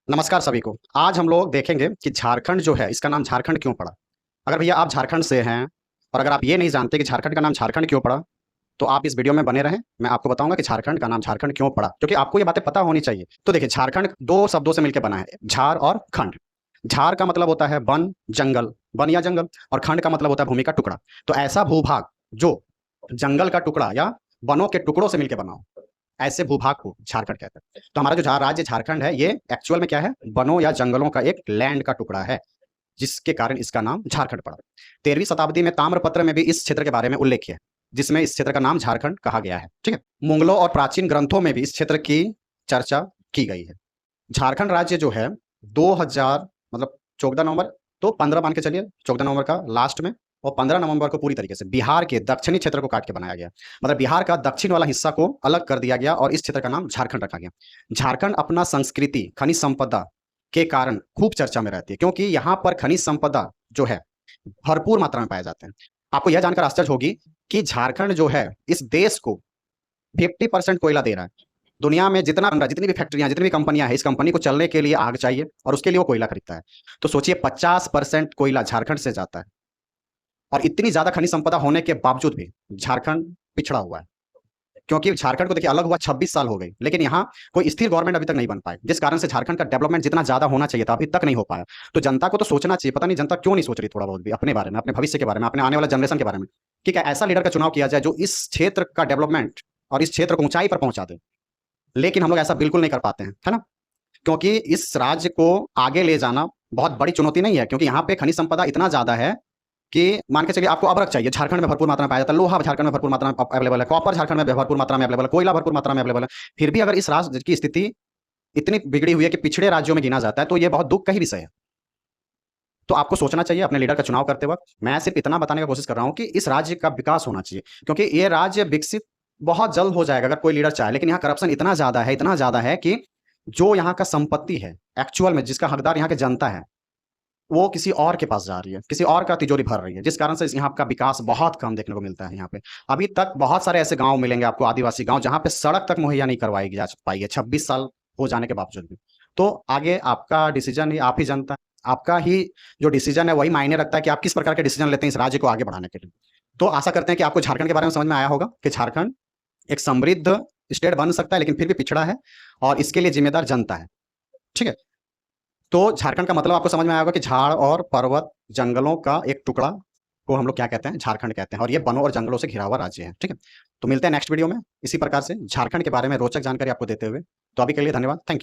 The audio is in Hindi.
नमस्कार सभी को। आज हम लोग देखेंगे कि झारखंड जो है इसका नाम झारखंड क्यों पड़ा। अगर भैया आप झारखंड से हैं और अगर आप ये नहीं जानते कि झारखंड का नाम झारखंड क्यों पड़ा, तो आप इस वीडियो में बने रहें। मैं आपको बताऊंगा कि झारखंड का नाम झारखंड क्यों पड़ा, क्योंकि आपको ये बातें पता होनी चाहिए। तो देखिए, झारखंड दो शब्दों से मिलकर बना है, झार और खंड। झार का मतलब होता है वन, जंगल, वन या जंगल, और खंड का मतलब होता है भूमि का टुकड़ा। तो ऐसा भूभाग जो जंगल का टुकड़ा या वनों के टुकड़ों से मिलकर बना हो, ऐसे भूभाग को झारखंड कहते हैं। तो हमारा जो राज्य झारखंड है, ये एक्चुअल में क्या है, वनों या जंगलों का एक लैंड का टुकड़ा है, जिसके कारण इसका नाम झारखंड पड़ा। 13वीं शताब्दी में ताम्रपत्र में भी इस क्षेत्र के बारे में उल्लेख है, जिसमें इस क्षेत्र का नाम झारखंड कहा गया है। ठीक है, मुगलों और प्राचीन ग्रंथों में भी इस क्षेत्र की चर्चा की गई है। झारखंड राज्य जो है 2000 मतलब 14 नवंबर, तो 15 मान के चलिए, 14 नवंबर का लास्ट में और 15 नवंबर को पूरी तरीके से बिहार के दक्षिणी क्षेत्र को काट के बनाया गया। मतलब बिहार का दक्षिण वाला हिस्सा को अलग कर दिया गया और इस क्षेत्र का नाम झारखंड रखा गया। झारखंड अपना संस्कृति, खनिज संपदा के कारण खूब चर्चा में रहती है, क्योंकि यहाँ पर खनिज संपदा जो है भरपूर मात्रा में पाए जाते हैं। आपको यह जानकर आश्चर्य होगी कि झारखंड जो है इस देश को 50% कोयला दे रहा है। दुनिया में जितनी भी फैक्ट्रियां, जितनी भी कंपनियां हैं, इस कंपनी को चलने के लिए आग चाहिए और उसके लिए वो कोयला खरीदता है। तो सोचिए, 50% कोयला झारखंड से जाता है, और इतनी ज्यादा खनिज संपदा होने के बावजूद भी झारखंड पिछड़ा हुआ है। क्योंकि झारखंड को देखिए, अलग हुआ 26 साल हो गई, लेकिन यहाँ कोई स्थिर गवर्नमेंट अभी तक नहीं बन पाई, जिस कारण से झारखंड का डेवलपमेंट जितना ज्यादा होना चाहिए था अभी तक नहीं हो पाया। तो जनता को तो सोचना चाहिए, पता नहीं जनता क्यों नहीं सोच रही थोड़ा बहुत भी अपने बारे में, अपने भविष्य के बारे में, अपने आने वाला जनरेशन के बारे में, कि क्या ऐसा लीडर का चुनाव किया जाए जो इस क्षेत्र का डेवलपमेंट और इस क्षेत्र को ऊंचाई पर पहुंचा दे। लेकिन हम लोग ऐसा बिल्कुल नहीं कर पाते हैं, है ना। क्योंकि इस राज्य को आगे ले जाना बहुत बड़ी चुनौती नहीं है, क्योंकि यहाँ पे खनिज संपदा इतना ज्यादा है कि मान के चलिए, आपको अबरक चाहिए, झारखंड में भरपूर मात्रा में पाया जाता है। लोहा झारखंड में भरपूर मात्रा में अवेलेबल है, कॉपर झारखंड में भरपूर मात्रा में अवेलेबल है, कोयला भरपूर मात्रा में अवेलेबल है। फिर भी अगर इस राज्य की स्थिति इतनी बिगड़ी हुई है कि पिछड़े राज्यों में गिना जाता है, तो ये बहुत दुख का ही विषय है। तो आपको सोचना चाहिए अपने लीडर का चुनाव करते वक्त। मैं सिर्फ इतना बताने की कोशिश कर रहा हूं कि इस राज्य का विकास होना चाहिए, क्योंकि ये राज्य विकसित बहुत जल्द हो जाएगा अगर कोई लीडर चाहे। लेकिन यहाँ करप्शन इतना ज्यादा है, इतना ज्यादा है कि जो यहाँ का संपत्ति है, एक्चुअल में जिसका हकदार यहाँ की जनता है, वो किसी और के पास जा रही है, किसी और का तिजोरी भर रही है, जिस कारण से यहाँ का विकास बहुत कम देखने को मिलता है। यहाँ पे अभी तक बहुत सारे ऐसे गांव मिलेंगे आपको, आदिवासी गांव, जहां पे सड़क तक मुहैया नहीं करवाई जा पाई है 26 साल हो जाने के बावजूद भी। तो आगे आपका डिसीजन ही आप ही जानता है, आपका ही जो डिसीजन है वही मायने रखता है कि आप किस प्रकार के डिसीजन लेते हैं इस राज्य को आगे बढ़ाने के लिए। तो आशा करते हैं कि आपको झारखंड के बारे में समझ में आया होगा कि झारखंड एक समृद्ध स्टेट बन सकता है, लेकिन फिर भी पिछड़ा है, और इसके लिए जिम्मेदार जनता है। ठीक है, तो झारखंड का मतलब आपको समझ में आया होगा कि झाड़ और पर्वत जंगलों का एक टुकड़ा को हम लोग क्या कहते हैं, झारखंड कहते हैं, और ये वनों और जंगलों से घिरा हुआ राज्य है। ठीक है, तो मिलते हैं नेक्स्ट वीडियो में इसी प्रकार से झारखंड के बारे में रोचक जानकारी आपको देते हुए। तो अभी के लिए धन्यवाद, थैंक यू।